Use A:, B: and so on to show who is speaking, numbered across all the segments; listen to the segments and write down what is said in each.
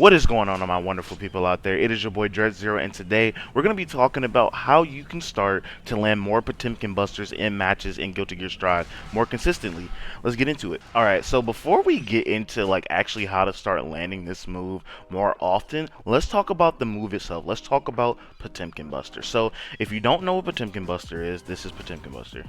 A: What is going on, my wonderful people out there? It is your boy Dread0, and today we're going to be talking about how you can start to land more Potemkin Busters in matches in Guilty Gear Strive more consistently. Let's get into it. Alright, so before we get into actually how to start landing this move more often, let's talk about the move itself. Let's talk about Potemkin Buster. So if you don't know what Potemkin Buster is, this is Potemkin Buster.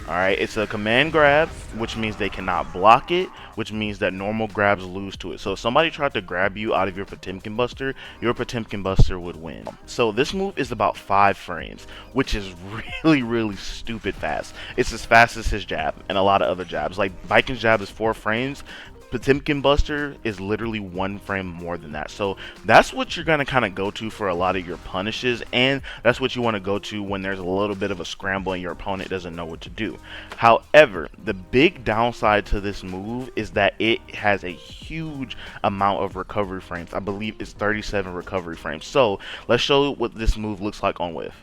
A: Alright, it's a command grab, which means they cannot block it, which means that normal grabs lose to it. So if somebody tried to grab you out of your Potemkin Buster, your Potemkin Buster would win. So this move is about 5 frames, which is really stupid fast. It's as fast as his jab and a lot of other jabs. Like Viking's jab is 4 frames. Potemkin Buster is literally 1 frame more than that. So that's what you're going to kind of go to for a lot of your punishes, and that's what you want to go to when there's a little bit of a scramble and your opponent doesn't know what to do. However, the big downside to this move is that it has a huge amount of recovery frames. I believe it's 37 recovery frames. So let's show what this move looks like on whiff.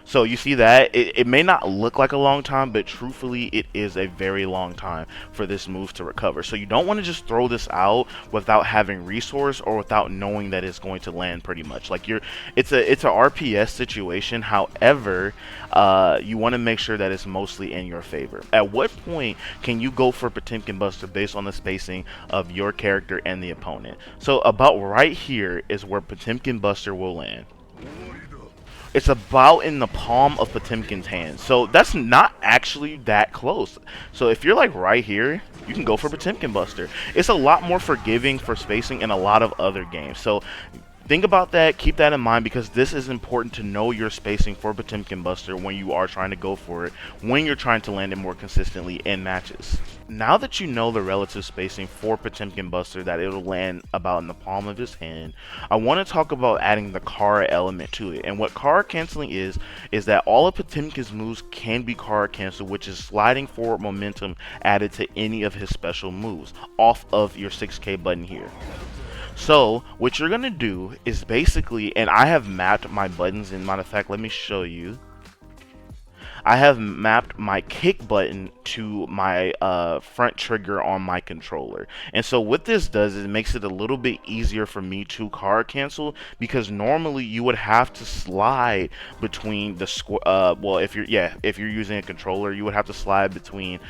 A: So you see that it may not look like a long time, but truthfully it is a very long time for this move to recover. So you don't want to just throw this out without having resource or without knowing that it's going to land pretty much. Like it's a RPS situation. However, you want to make sure that it's mostly in your favor. At what point can you go for Potemkin Buster based on the spacing of your character and the opponent? So about right here is where Potemkin Buster will land. It's about in the palm of Potemkin's hand. So that's not actually that close. So if you're like right here, you can go for Potemkin Buster. It's a lot more forgiving for spacing in a lot of other games. So think about that, keep that in mind, because this is important to know your spacing for Potemkin Buster when you are trying to go for it, when you're trying to land it more consistently in matches. Now that you know the relative spacing for Potemkin Buster, that it'll land about in the palm of his hand, I want to talk about adding the Kara element to it. And what Kara canceling is that all of Potemkin's moves can be Kara canceled, which is sliding forward momentum added to any of his special moves off of your 6K button here. So what you're gonna do is basically, and I have mapped my buttons, in matter of fact, let me show you. I have mapped my kick button to my front trigger on my controller. And so what this does is it makes it a little bit easier for me to card cancel, because normally you would have to slide between the well, if you're using a controller, you would have to slide between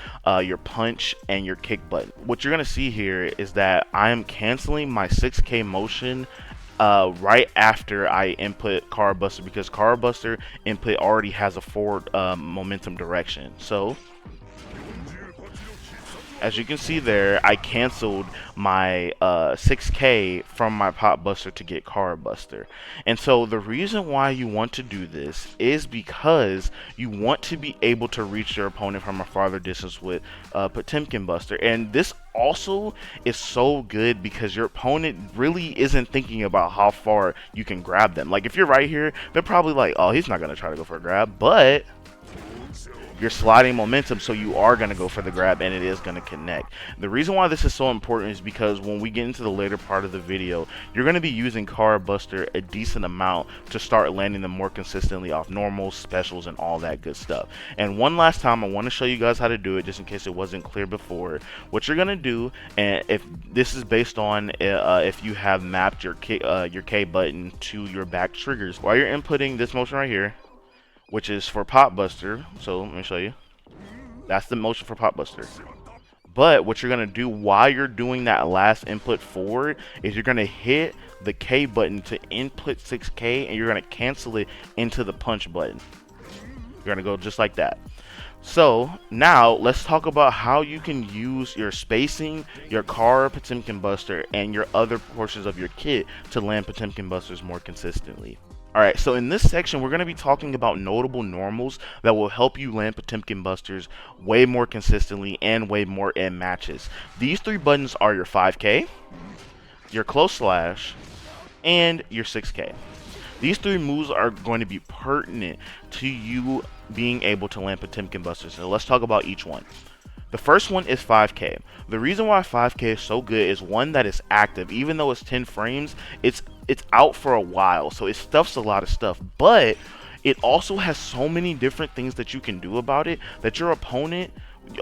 A: your punch and your kick button. What you're gonna see here is that I am canceling my 6K motion right after I input Kara Buster, because Kara Buster input already has a forward momentum direction. So as you can see there, I canceled my 6K from my Pop Buster to get Kara Buster. And so the reason why you want to do this is because you want to be able to reach your opponent from a farther distance with Potemkin Buster. And this also is so good because your opponent really isn't thinking about how far you can grab them. Like if you're right here, they're probably like, oh, he's not going to try to go for a grab, but you're sliding momentum, so you are going to go for the grab and it is going to connect. The reason why this is so important is because when we get into the later part of the video, you're going to be using Kara Buster a decent amount to start landing them more consistently off normals, specials, and all that good stuff. And one last time, I want to show you guys how to do it, just in case it wasn't clear before. What you're going to do, and if this is based on if you have mapped your K button to your back triggers, while you're inputting this motion right here, which is for Pop Buster. So let me show you. That's the motion for Pop Buster. But what you're going to do while you're doing that last input forward is you're going to hit the K button to input 6K, and you're going to cancel it into the punch button. You're going to go just like that. So now let's talk about how you can use your spacing, your Kara Potemkin Buster, and your other portions of your kit to land Potemkin Busters more consistently. Alright, so in this section, we're going to be talking about notable normals that will help you land Potemkin Busters way more consistently and way more in matches. These 3 buttons are your 5K, your close slash, and your 6K. These 3 moves are going to be pertinent to you being able to land Potemkin Busters. So let's talk about each one. The first one is 5K. The reason why 5K is so good is, one, that it's active. Even though it's 10 frames, it's out for a while, so it stuffs a lot of stuff, but it also has so many different things that you can do about it that your opponent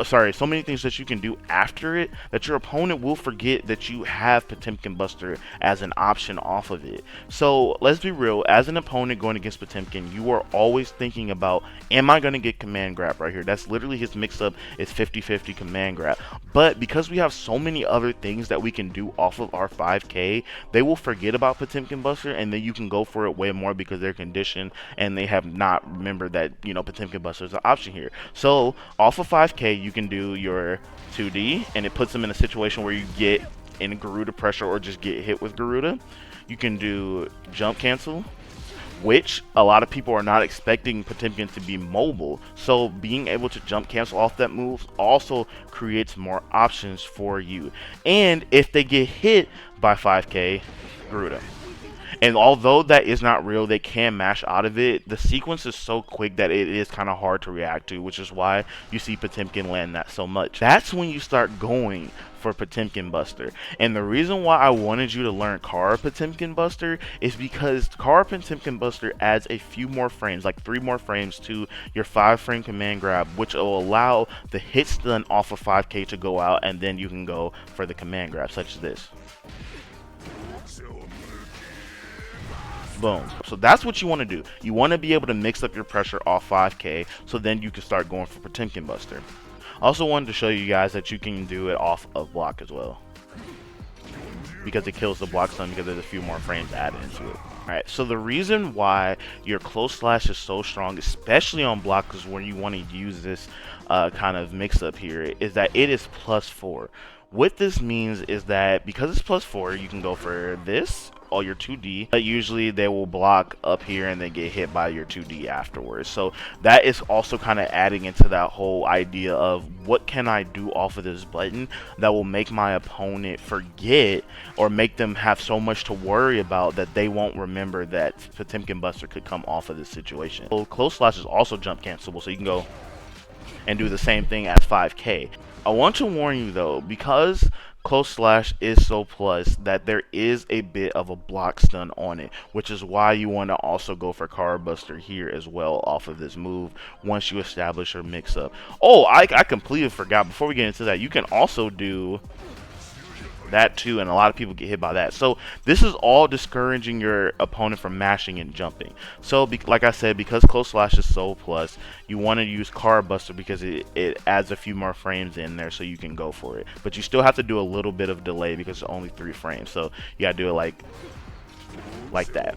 A: sorry, so many things that you can do after it that your opponent will forget that you have Potemkin Buster as an option off of it. So let's be real, as an opponent going against Potemkin, you are always thinking about, am I going to get command grab right here? That's literally his mix-up is 50-50 command grab. But because we have so many other things that we can do off of our 5k, they will forget about Potemkin Buster, and then you can go for it way more because they're conditioned and they have not remembered that, you know, Potemkin Buster is an option here. So off of 5k, you can do your 2D, and it puts them in a situation where you get in Garuda pressure or just get hit with Garuda. You can do jump cancel, which a lot of people are not expecting Potemkin to be mobile. So being able to jump cancel off that move also creates more options for you. And if they get hit by 5k, Garuda. And although that is not real, they can mash out of it. The sequence is so quick that it is kind of hard to react to, which is why you see Potemkin land that so much. That's when you start going for Potemkin Buster. And the reason why I wanted you to learn Kara Potemkin Buster is because Kara Potemkin Buster adds a few more frames, like 3 more frames to your 5-frame command grab, which will allow the hit stun off of 5k to go out, and then you can go for the command grab, such as this. Boom. So that's what you want to do. You want to be able to mix up your pressure off 5k, so then you can start going for Potemkin Buster. I also wanted to show you guys that you can do it off of block as well, because it kills the block stun because there's a few more frames added into it. Alright, so the reason why your close slash is so strong, especially on block, is where you want to use this kind of mix up here, is that it is +4. What this means is that because it's +4, you can go for this, all your 2D, but usually they will block up here and then get hit by your 2D afterwards. So that is also kind of adding into that whole idea of what can I do off of this button that will make my opponent forget, or make them have so much to worry about that they won't remember that Potemkin Buster could come off of this situation. So close slash is also jump cancelable, so you can go and do the same thing as 5k. I want to warn you though, because close slash is so plus, that there is a bit of a block stun on it, which is why you want to also go for Kara Buster here as well off of this move once you establish your mix up. Oh, I completely forgot, before we get into that, you can also do that too, and a lot of people get hit by that. So this is all discouraging your opponent from mashing and jumping. So like I said, because close slash is so plus, you want to use Kara Buster because it adds a few more frames in there, so you can go for it. But you still have to do a little bit of delay because it's only 3 frames, so you gotta do it like that.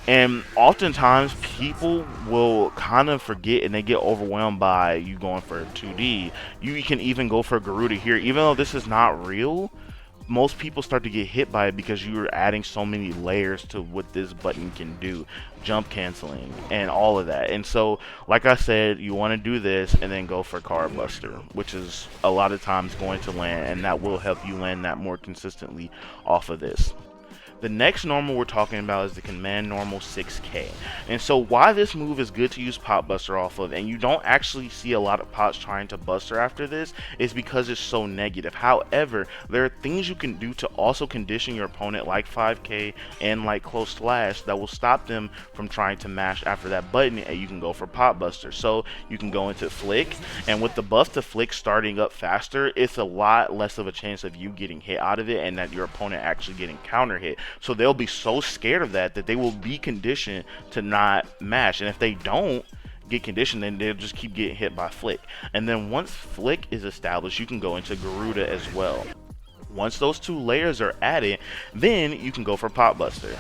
A: And oftentimes people will kind of forget and they get overwhelmed by you going for 2D. You can even go for Garuda here, even though this is not real. Most people start to get hit by it because you're adding so many layers to what this button can do, jump canceling and all of that. And so like I said, you want to do this and then go for Kara Buster, which is a lot of times going to land, and that will help you land that more consistently off of this. The next normal we're talking about is the command normal 6k. And so why this move is good to use pot buster off of, and you don't actually see a lot of pots trying to buster after this, is because it's so negative. However, there are things you can do to also condition your opponent, like 5k and like close slash, that will stop them from trying to mash after that button, and you can go for pot buster. So you can go into flick, and with the buff to flick starting up faster, it's a lot less of a chance of you getting hit out of it and that your opponent actually getting counter hit. So they'll be so scared of that they will be conditioned to not mash, and if they don't get conditioned, then they'll just keep getting hit by flick. And then once flick is established, you can go into Garuda as well. Once those 2 layers are added, then you can go for pot buster.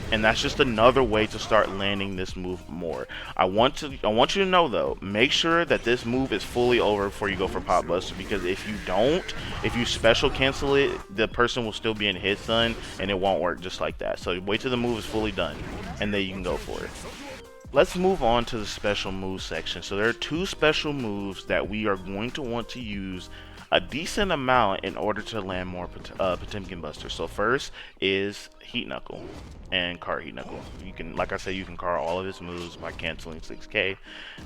A: And that's just another way to start landing this move more. I want you to know though, make sure that this move is fully over before you go for pot buster, because if you don't, if you special cancel it, the person will still be in hit stun and it won't work just like that. So wait till the move is fully done and then you can go for it. Let's move on to the special move section. So there are 2 special moves that we are going to want to use a decent amount in order to land more Potemkin Buster. So first is Heat Knuckle and Kara Heat Knuckle. You can, like I said, you can Kara all of his moves by canceling 6k.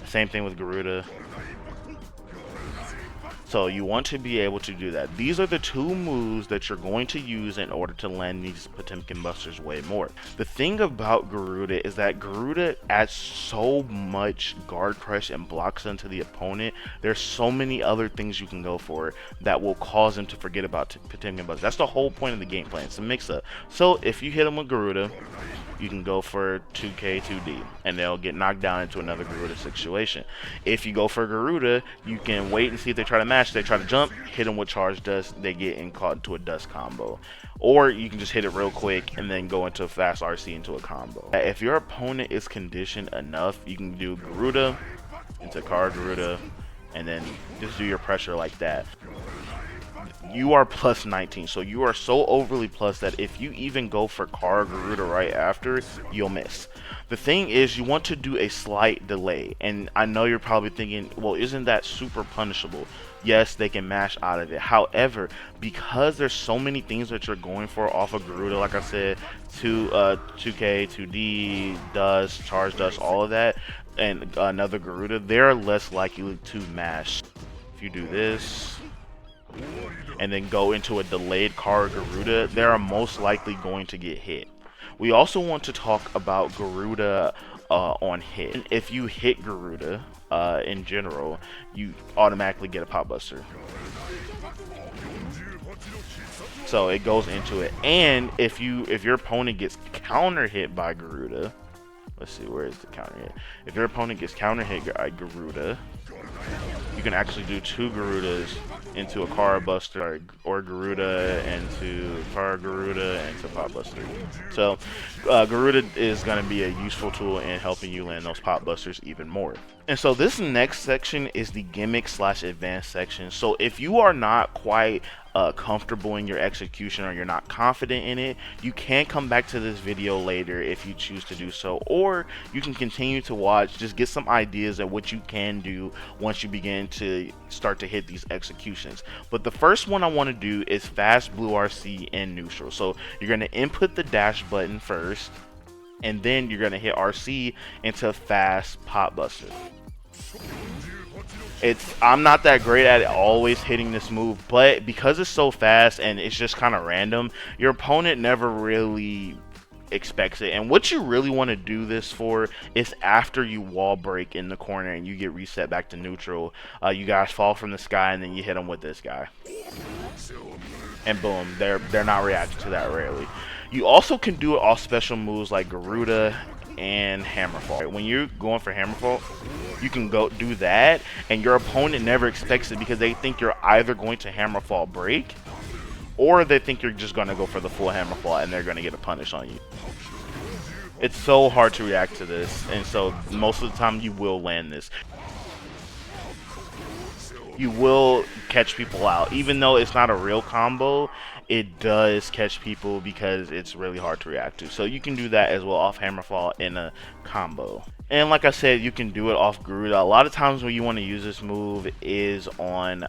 A: Same thing with Garuda. So you want to be able to do that. These are the two moves that you're going to use in order to land these Potemkin Busters way more. The thing about Garuda is that Garuda adds so much guard crush and blocks into the opponent. There's so many other things you can go for that will cause them to forget about Potemkin Busters. That's the whole point of the game plan. It's a mix-up. So if you hit them with Garuda, you can go for 2K, 2D, and they'll get knocked down into another Garuda situation. If you go for Garuda, you can wait and see if they try to match. They try to jump, hit them with charge dust, they get caught into a dust combo. Or you can just hit it real quick and then go into a fast RC into a combo. If your opponent is conditioned enough, you can do Garuda into Car Garuda, and then just do your pressure like that. You are plus 19, so you are so overly plus that if you even go for Car Garuda right after, you'll miss. The thing is, you want to do a slight delay, and I know you're probably thinking, well, isn't that super punishable? Yes, they can mash out of it. However, because there's so many things that you're going for off of Garuda, like I said, 2K, 2D, Dust, Charge Dust, all of that, and another Garuda, they're less likely to mash. If you do this and then go into a delayed Car Garuda, they are most likely going to get hit. We also want to talk about Garuda on hit. And if you hit Garuda in general, you automatically get a Pop Buster. So it goes into it. And if your opponent gets counter hit by Garuda, let's see, where is the counter hit? If your opponent gets counter hit by Garuda, you can actually do 2 Garudas into a Car Buster, or Garuda into Car Garuda into Pop Buster. So Garuda is going to be a useful tool in helping you land those Pop Busters even more. And so this next section is the gimmick / advanced section. So if you are not quite comfortable in your execution, or you're not confident in it, you can come back to this video later if you choose to do so, or you can continue to watch, just get some ideas of what you can do once you begin to start to hit these executions. But the first one I want to do is fast blue RC in neutral. So you're going to input the dash button first, and then you're going to hit RC into fast Pop Buster. I'm not that great at always hitting this move, but because it's so fast and it's just kind of random, your opponent never really expects it. And what you really want to do this for is after you wall break in the corner and you get reset back to neutral, you guys fall from the sky and then you hit them with this guy, and boom, they're not reacting to that rarely. You also can do it off special moves like Garuda and Hammerfall. When you're going for Hammerfall, you can go do that, and your opponent never expects it because they think you're either going to Hammerfall break, or they think you're just going to go for the full Hammerfall and they're going to get a punish on you. It's so hard to react to this, and so most of the time you will land this. You will catch people out. Even though it's not a real combo, it does catch people because it's really hard to react to. So you can do that as well off Hammerfall in a combo. And like I said, you can do it off Garuda. A lot of times when you want to use this move is on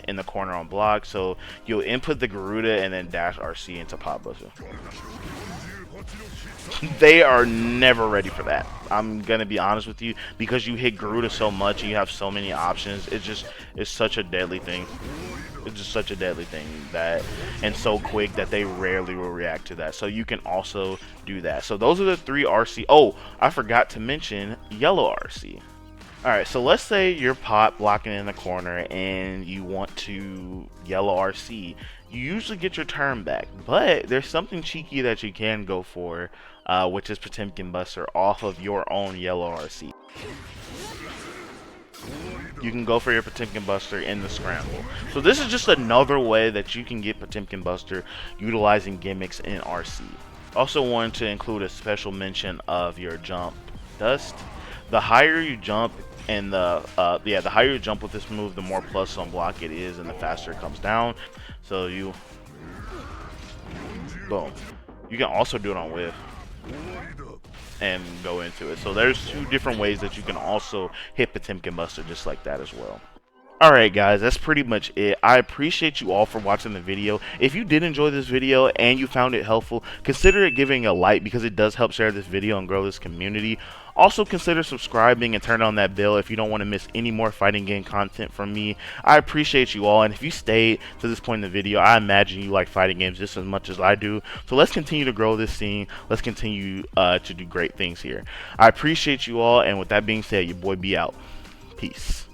A: in the corner on block. So you'll input the Garuda and then dash RC into Pop Buster. They are never ready for that. I'm gonna be honest with you, because you hit Garuda so much and you have so many options. It's such a deadly thing. It's just such a deadly thing, that, and so quick that they rarely will react to that. So you can also do that. So those are the 3 RC. Oh, I forgot to mention yellow RC. Alright, so let's say you're pot blocking in the corner and you want to yellow RC. You usually get your turn back, but there's something cheeky that you can go for, which is Potemkin Buster off of your own yellow RC. You can go for your Potemkin Buster in the scramble. So this is just another way that you can get Potemkin Buster utilizing gimmicks in RC. Also wanted to include a special mention of your jump dust. The higher you jump, and the higher you jump with this move, the more plus on block it is, and the faster it comes down. So you, boom. You can also do it on whiff and go into it. So there's 2 different ways that you can also hit Potemkin Buster just like that as well. Alright guys, that's pretty much it. I appreciate you all for watching the video. If you did enjoy this video and you found it helpful, consider it giving a like because it does help share this video and grow this community. Also consider subscribing and turn on that bell if you don't want to miss any more fighting game content from me. I appreciate you all, and if you stayed to this point in the video, I imagine you like fighting games just as much as I do. So let's continue to grow this scene. Let's continue to do great things here. I appreciate you all, and with that being said, your boy be out. Peace.